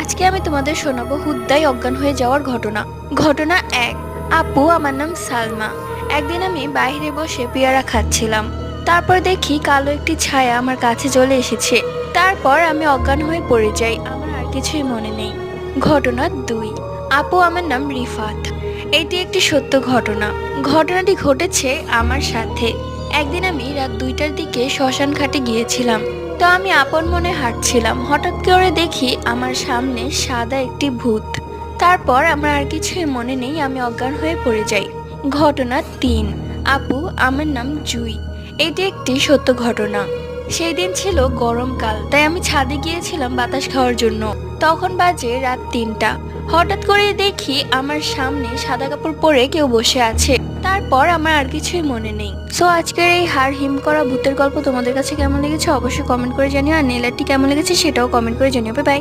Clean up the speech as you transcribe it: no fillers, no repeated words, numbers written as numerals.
আজকে আমি তোমাদের শোনাবো হুদ্দাই অজ্ঞান হয়ে যাওয়ার ঘটনা। ঘটনা 1। আপু, আমার নাম সালমা। একদিন আমি বাইরে বসে পেয়ারা খাচ্ছিলাম। তারপর দেখি কালো একটি ছায়া আমার কাছে চলে এসেছে। তারপর আমি অজ্ঞান হয়ে পড়ে যাই, আমার আর কিছুই মনে নেই। ঘটনা 2। আপু, আমার নাম রিফাত। এটি একটি সত্য ঘটনা। ঘটনাটি ঘটেছে আমার সাথে। একদিন আমি রাত 2টার দিকে শ্মশান ঘাটে গিয়েছিলাম। তো আমি আপন মনে হাঁটছিলাম, হঠাৎ করে দেখি আমার সামনে সাদা একটি ভূত। তারপর আমার আর কিছুই মনে নেই, আমি অজ্ঞান হয়ে পড়ে যাই। ঘটনা 3। আপু, আমার নাম জুই। এটি একটি সত্য ঘটনা। সেই দিন ছিল গরমকাল, তাই আমি ছাদে গিয়েছিলাম বাতাস খাওয়ার জন্য। তখন বাজে রাত 3টা। হঠাৎ করে দেখি আমার সামনে সাদা কাপড় পরে কেউ বসে আছে। তারপর আমার আর কিছুই মনে নেই। সো আজকের এই হাড় হিম করা ভূতের গল্প তোমাদের কাছে কেমন লেগেছে অবশ্যই কমেন্ট করে জানিও, আর নেলারটি কেমন লেগেছে সেটাও কমেন্ট করে জানিও। Bye bye.